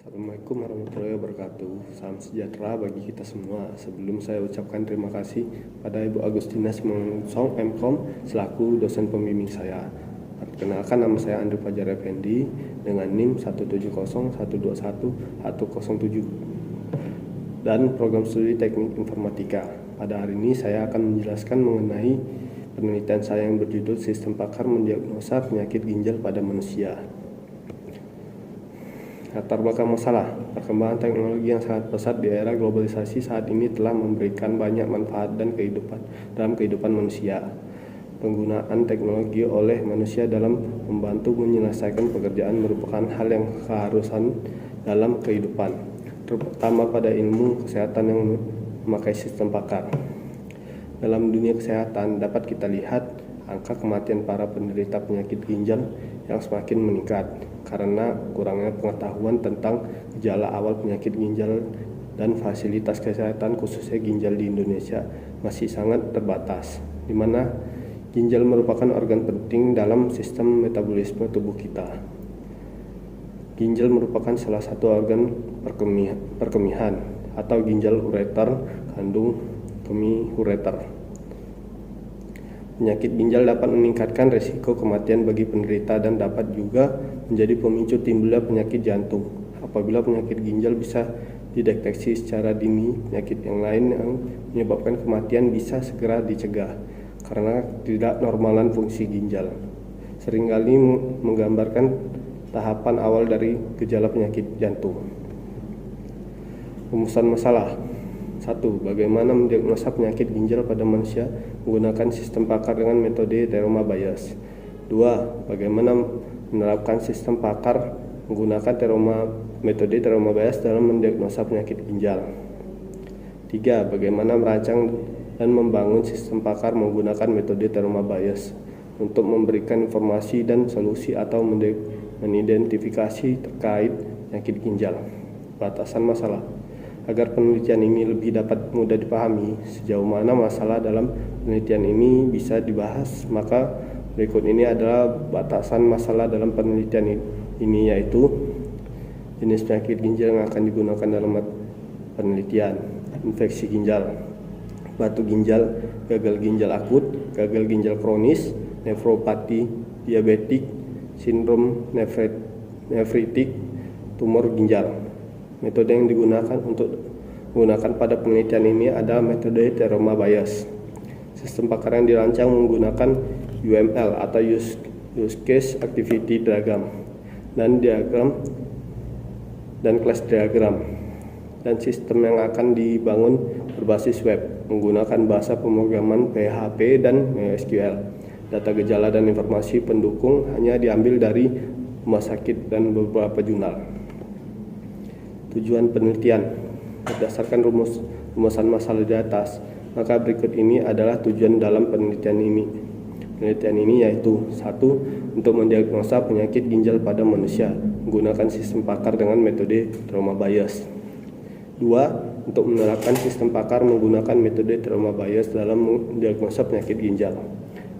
Assalamualaikum warahmatullahi wabarakatuh. Salam sejahtera bagi kita semua. Sebelum saya ucapkan terima kasih pada Ibu Agustina Simangunsong Mkom selaku dosen pembimbing saya. Perkenalkan, nama saya Andri Fajar Effendi dengan NIM 170121107 dan program studi Teknik Informatika. Pada hari ini saya akan menjelaskan mengenai penelitian saya yang berjudul Sistem Pakar Mendiagnosa Penyakit Ginjal pada Manusia. Latar belakang masalah, perkembangan teknologi yang sangat pesat di era globalisasi saat ini telah memberikan banyak manfaat dan dalam kehidupan manusia. Penggunaan teknologi oleh manusia dalam membantu menyelesaikan pekerjaan merupakan hal yang keharusan dalam kehidupan, terutama pada ilmu kesehatan yang memakai sistem pakar. Dalam dunia kesehatan dapat kita lihat angka kematian para penderita penyakit ginjal yang semakin meningkat karena kurangnya pengetahuan tentang gejala awal penyakit ginjal dan fasilitas kesehatan khususnya ginjal di Indonesia masih sangat terbatas, di mana ginjal merupakan organ penting dalam sistem metabolisme tubuh kita. Ginjal merupakan salah satu organ perkemihan atau ginjal ureter kandung kemih ureter. Penyakit ginjal dapat meningkatkan risiko kematian bagi penderita dan dapat juga menjadi pemicu timbulnya penyakit jantung. Apabila penyakit ginjal bisa dideteksi secara dini, penyakit yang lain yang menyebabkan kematian bisa segera dicegah karena tidak normalan fungsi ginjal. Seringkali menggambarkan tahapan awal dari gejala penyakit jantung. Rumusan masalah. 1. Bagaimana mendiagnosa penyakit ginjal pada manusia menggunakan sistem pakar dengan metode Teorema Bayes. 2. Bagaimana menerapkan sistem pakar menggunakan metode Teorema Bayes dalam mendiagnosa penyakit ginjal. 3. Bagaimana merancang dan membangun sistem pakar menggunakan metode Teorema Bayes untuk memberikan informasi dan solusi atau mengidentifikasi terkait penyakit ginjal. Batasan masalah. Agar penelitian ini lebih dapat mudah dipahami sejauh mana masalah dalam penelitian ini bisa dibahas, maka berikut ini adalah batasan masalah dalam penelitian ini, yaitu jenis penyakit ginjal yang akan digunakan dalam penelitian: infeksi ginjal, batu ginjal, gagal ginjal akut, gagal ginjal kronis, nefropati diabetik, sindrom nefritik, tumor ginjal. Metode yang digunakan pada penelitian ini adalah metode Teorema Bayes. Sistem pakar yang dirancang menggunakan UML atau Use Case Activity Diagram dan class diagram, dan sistem yang akan dibangun berbasis web menggunakan bahasa pemrograman PHP dan MySQL. Data gejala dan informasi pendukung hanya diambil dari rumah sakit dan beberapa jurnal. Tujuan penelitian berdasarkan rumusan masalah di atas, maka berikut ini adalah tujuan dalam penelitian ini. Penelitian ini yaitu: 1. Untuk mendiagnosa penyakit ginjal pada manusia menggunakan sistem pakar dengan metode Teorema Bayes. 2. Untuk menerapkan sistem pakar menggunakan metode Teorema Bayes dalam mendiagnosa penyakit ginjal.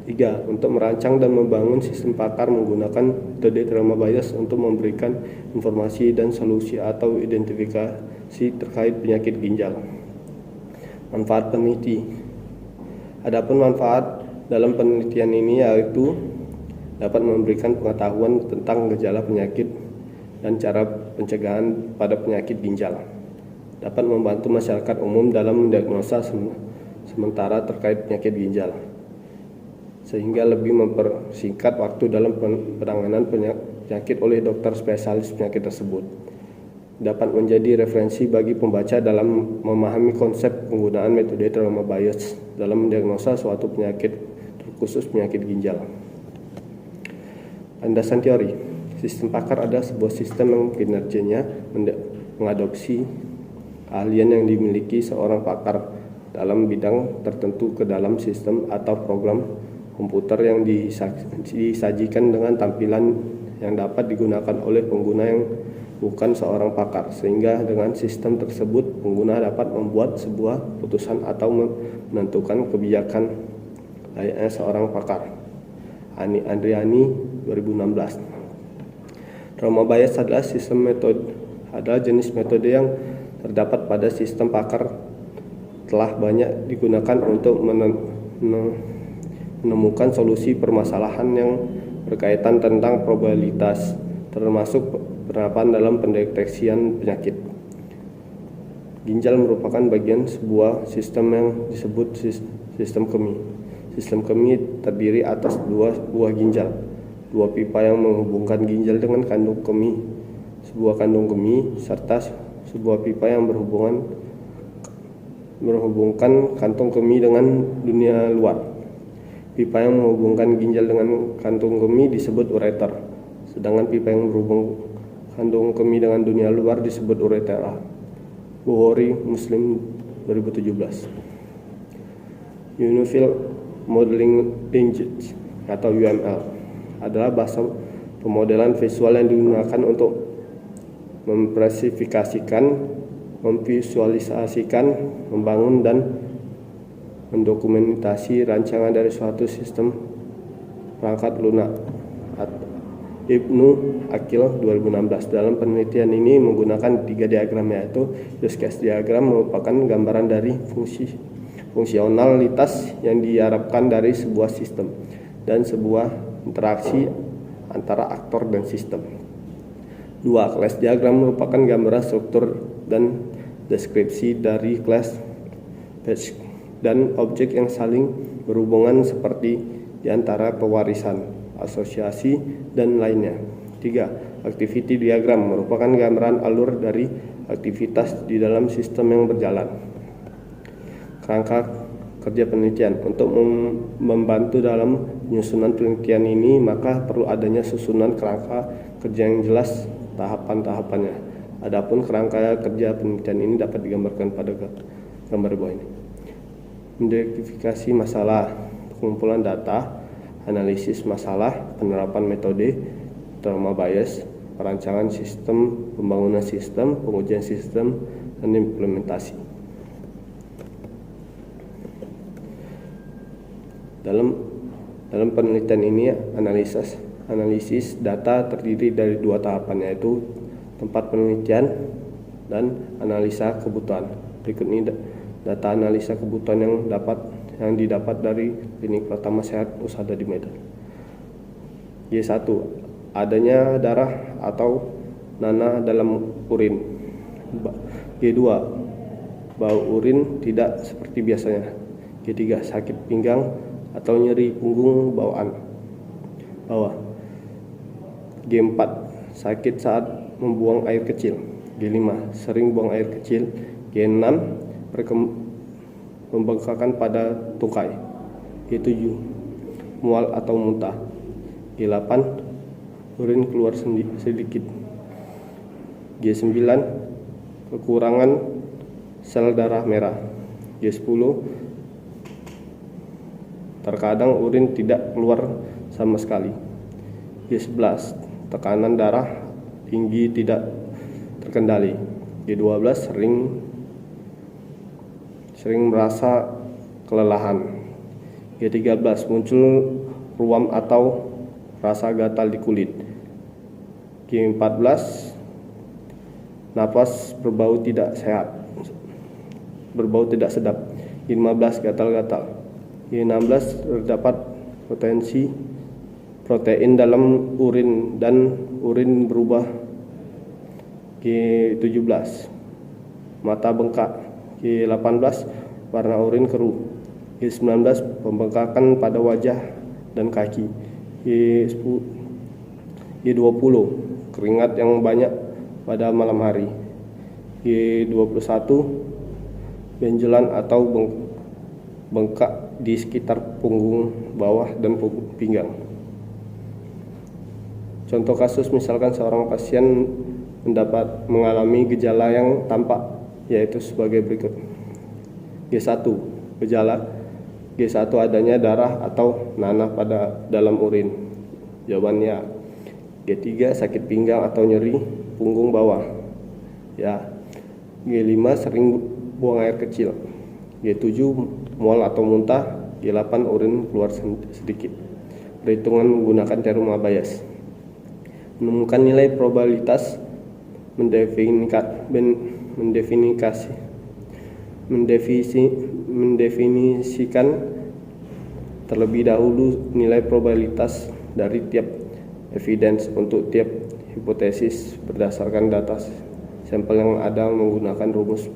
3. Untuk merancang dan membangun sistem pakar menggunakan metode Teorema Bayes untuk memberikan informasi dan solusi atau identifikasi terkait penyakit ginjal. Manfaat peneliti. Adapun manfaat dalam penelitian ini yaitu dapat memberikan pengetahuan tentang gejala penyakit dan cara pencegahan pada penyakit ginjal. Dapat membantu masyarakat umum dalam mendiagnosa sementara terkait penyakit ginjal, sehingga lebih mempersingkat waktu dalam penanganan penyakit oleh dokter spesialis penyakit tersebut. Dapat menjadi referensi bagi pembaca dalam memahami konsep penggunaan metode Teorema Bayes dalam mendiagnosa suatu penyakit, terkhusus penyakit ginjal. Landasan teori. Sistem pakar adalah sebuah sistem yang kinerjanya mengadopsi keahlian yang dimiliki seorang pakar dalam bidang tertentu ke dalam sistem atau program komputer yang disajikan dengan tampilan yang dapat digunakan oleh pengguna yang bukan seorang pakar, sehingga dengan sistem tersebut pengguna dapat membuat sebuah putusan atau menentukan kebijakan layaknya seorang pakar. Ani Andriani 2016. Teorema Bayes adalah sistem metode adalah jenis metode yang terdapat pada sistem pakar telah banyak digunakan untuk menemukan solusi permasalahan yang berkaitan tentang probabilitas, termasuk penerapan dalam pendeteksian penyakit. Ginjal merupakan bagian sebuah sistem yang disebut sistem kemih. Sistem kemih terdiri atas dua buah ginjal, dua pipa yang menghubungkan ginjal dengan kandung kemih, sebuah kandung kemih, serta sebuah pipa yang menghubungkan kantung kemih dengan dunia luar. Pipa yang menghubungkan ginjal dengan kantung kemih disebut ureter, sedangkan pipa yang menghubungkan kantung kemih dengan dunia luar disebut uretera. Bukhari Muslim 2017. Unified Modeling Language atau UML adalah bahasa pemodelan visual yang digunakan untuk memspesifikasikan, memvisualisasikan, membangun dan mendokumentasi rancangan dari suatu sistem perangkat lunak. Ibnu Aqil 2016. Dalam penelitian ini menggunakan 3 diagram, yaitu use case diagram merupakan gambaran dari fungsionalitas yang diharapkan dari sebuah sistem dan sebuah interaksi antara aktor dan sistem. 2. Class diagram merupakan gambaran struktur dan deskripsi dari kelas dan objek yang saling berhubungan seperti di antara pewarisan, asosiasi, dan lainnya. 3. Activity diagram merupakan gambaran alur dari aktivitas di dalam sistem yang berjalan. Kerangka kerja penelitian. Untuk membantu dalam penyusunan penelitian ini, maka perlu adanya susunan kerangka kerja yang jelas tahapan-tahapannya. Adapun kerangka kerja penelitian ini dapat digambarkan pada gambar bawah ini. Identifikasi masalah, pengumpulan data, analisis masalah, penerapan metode, trauma bias, perancangan sistem, pembangunan sistem, pengujian sistem, dan implementasi. Dalam penelitian ini, analisis data terdiri dari 2 tahapan, yaitu tempat penelitian dan analisa kebutuhan. Berikut ini data analisa kebutuhan yang didapat dari Klinik Pratama Sehat Usada di Medan. Y1. Adanya darah atau nanah dalam urin. Y2. Bau urin tidak seperti biasanya. Y3. Sakit pinggang atau nyeri punggung bawah. G4. Sakit saat membuang air kecil. G5. Sering buang air kecil. G6. Pembengkakan pada tungkai. G7. Mual atau muntah. G8. Urin keluar sedikit. G9. Kekurangan sel darah merah. G10. Terkadang urin tidak keluar sama sekali. G11. Tekanan darah tinggi tidak terkendali. G12. Sering merasa kelelahan. G13. Muncul ruam atau rasa gatal di kulit. G14. Napas berbau tidak sedap. G15. Gatal-gatal. G16. Terdapat potensi protein dalam urin dan urin berubah. G17. Mata bengkak. G18. Warna urin keruh. G19. Pembengkakan pada wajah dan kaki. G20. Keringat yang banyak pada malam hari. G21. Benjolan atau bengkak di sekitar punggung bawah dan pinggang. Contoh kasus, misalkan seorang pasien mengalami gejala yang tampak, yaitu sebagai berikut. G1. Gejala G1 adanya darah atau nanah pada dalam urin. Jawabannya G3. Sakit pinggang atau nyeri punggung bawah. Ya. G5. Sering buang air kecil. G7. Mual atau muntah. G8. Urin keluar sedikit. Perhitungan menggunakan trauma bias. Menemukan nilai probabilitas mendefinisikan terlebih dahulu nilai probabilitas dari tiap evidence untuk tiap hipotesis berdasarkan data sampel yang ada menggunakan rumus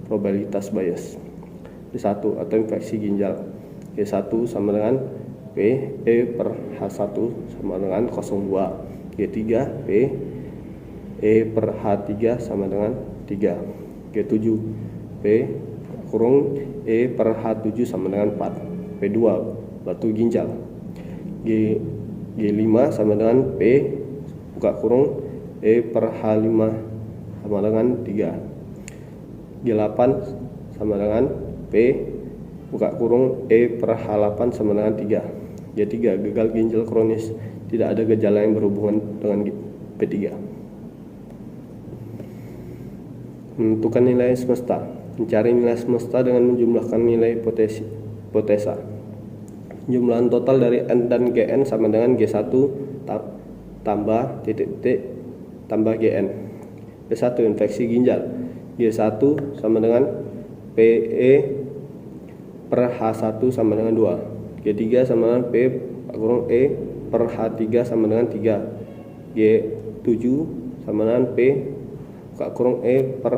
probabilitas Bayes. P1 atau infeksi ginjal. G1 sama dengan P E per H1 sama dengan 0,2. G3 P E per H3 sama dengan 3. G7 P kurung E per H7 sama dengan 4. P2 batu ginjal. G5 sama dengan P buka kurung E per H5 sama dengan 3. G8 sama dengan P buka kurung E per H8 sama dengan 3. G3 gagal ginjal kronis, tidak ada gejala yang berhubungan dengan P3. Menentukan nilai semesta. Mencari nilai semesta dengan menjumlahkan nilai hipotesa. Jumlahan total dari N dan Gn sama dengan G1 tambah titik-titik tambah Gn. P1 infeksi ginjal. G1 sama dengan PE per H1 sama dengan 2. G3 sama dengan P kurung E per H3 sama dengan 3. G7 sama dengan P kurung E per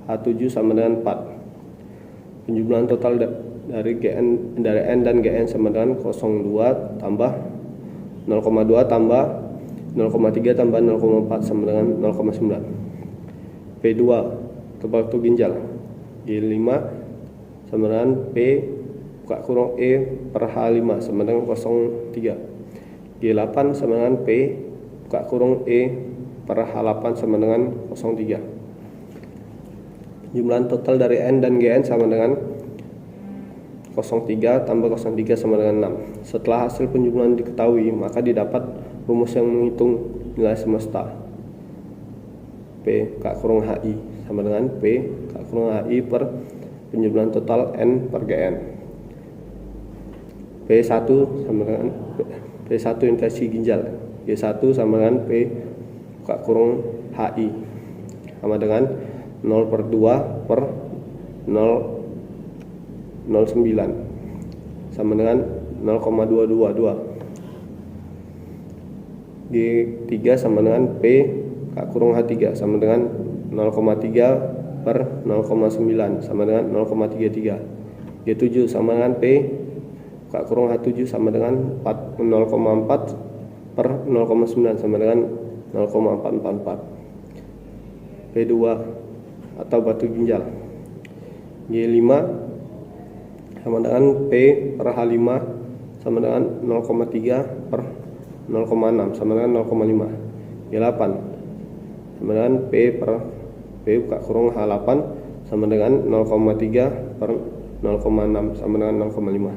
H7 sama dengan 4. Penjumlahan total dari N dan Gn sama dengan 0,2 tambah 0,2 tambah 0,3 tambah 0,4 sama dengan 0,9. P2 batu ginjal. G5 sama dengan P buka kurung E per H5 sama dengan 0,3. G8 sama dengan P buka kurung E per H8 sama dengan 0,3. Jumlahan total dari N dan Gn sama dengan 0,3 tambah 0,3 sama dengan 6. Setelah hasil penjumlahan diketahui, maka didapat rumus yang menghitung nilai semesta. P kurung HI sama dengan P kurung HI per penjumlahan total N per Gn. P1 sama dengan P1 infeksi ginjal. G1 sama dengan P kurung HI sama dengan 0 per 2 per 0,09 sama dengan 0,222. G3 sama dengan P kurung H3 sama dengan 0,3 per 0,9 sama dengan 0,33. G7 sama dengan P kurung H7 sama dengan 0,4 per 0,9 sama dengan 0,444. P2 atau batu ginjal. G5 sama dengan P per H5 sama dengan 0,3 per 0,6 sama dengan 0,5. G8 sama dengan P per P buka kurung H8 sama dengan 0,3 per 0,6 sama dengan 0,5.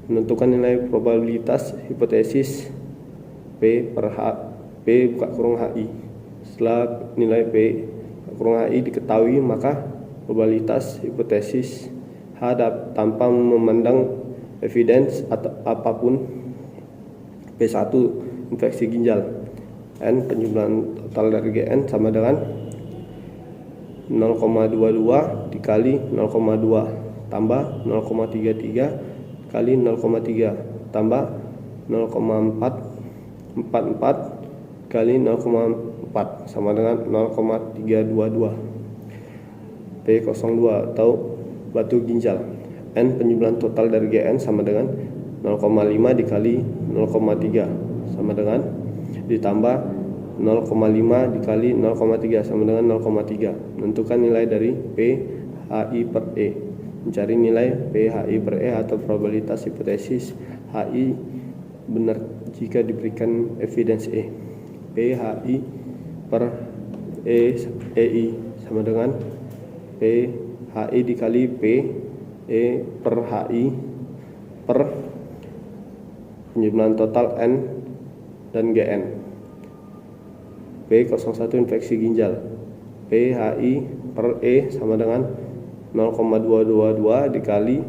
Menentukan nilai probabilitas hipotesis P per H P buka kurung HI. Setelah nilai P kurung HI diketahui, maka probabilitas hipotesis H tanpa memandang evidence atau apapun. P1 infeksi ginjal. N penjumlahan total dari Gn sama dengan 0,22 dikali 0,2 tambah 0,33 kali 0,3 tambah 0,444 kali 0,4 sama dengan 0,322. P02 atau batu ginjal. N penjumlahan total dari Gn sama dengan 0,5 dikali 0,3 sama dengan ditambah 0,5 dikali 0,3 sama dengan 0,3. Menentukan nilai dari P HI per E. Mencari nilai P HI per E atau probabilitas hipotesis HI benar jika diberikan evidence E. P HI per EI sama dengan P HI dikali P E per HI per penjumlahan total N dan Gn. P01 infeksi ginjal. P HI per E sama dengan 0,222 dikali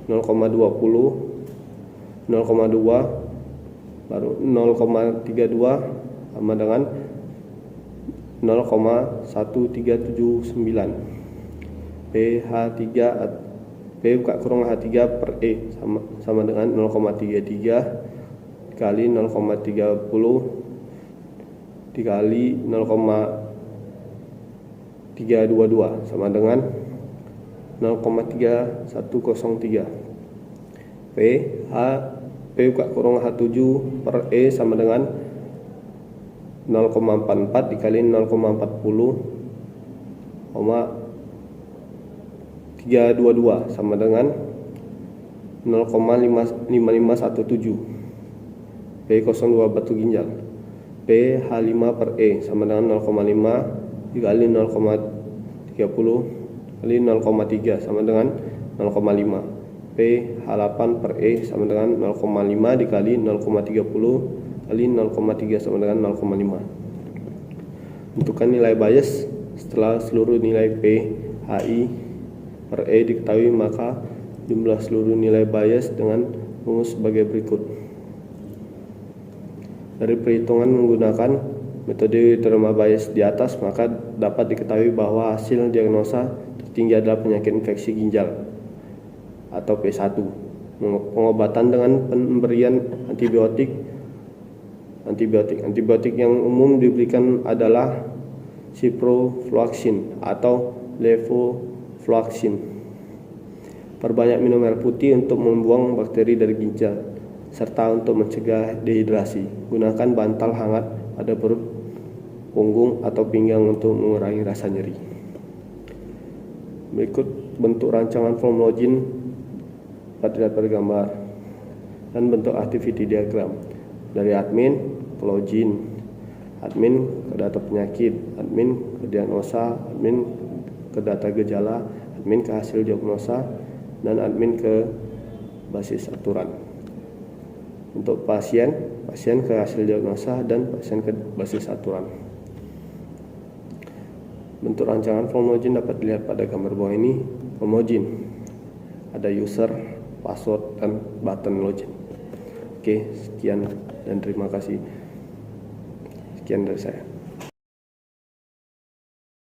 0,20 0,2 baru 0,32 sama dengan 0,1379. P buka kurung H3 per E sama dengan 0,33 dikali 0,30 dikali 0,322 sama dengan 0,3103. P buka kurung H7 per E sama dengan 0,44 dikali 0,40,322 sama dengan 0,5517. P02 batu ginjal. P H5 per E sama dengan 0,5 dikali 0,30 kali 0,3 sama dengan 0,5. P H8 per E sama dengan 0,5 dikali 0,30 kali 0,3 sama dengan 0,5. Tentukan nilai bias setelah seluruh nilai P, HI per E diketahui, maka jumlah seluruh nilai bias dengan rumus sebagai berikut. Dari perhitungan menggunakan metode Terma bias di atas, maka dapat diketahui bahwa hasil diagnosa tertinggi adalah penyakit infeksi ginjal atau P1. Pengobatan dengan pemberian antibiotik yang umum diberikan adalah ciprofloxacin atau levofloxacin. Perbanyak minum air putih untuk membuang bakteri dari ginjal serta untuk mencegah dehidrasi. Gunakan bantal hangat pada perut, punggung atau pinggang untuk mengurangi rasa nyeri. Berikut bentuk rancangan form login dapat dilihat pada gambar, dan bentuk activity diagram. Dari admin ke login, admin ke data penyakit, admin ke diagnosa, admin ke data gejala, admin ke hasil diagnosa, dan admin ke basis aturan. Untuk pasien ke hasil diagnosa, dan pasien ke basis aturan. Bentuk rancangan form login dapat dilihat pada gambar bawah ini. Form login ada user, password, dan button login. Oke, sekian dan terima kasih. Sekian dari saya.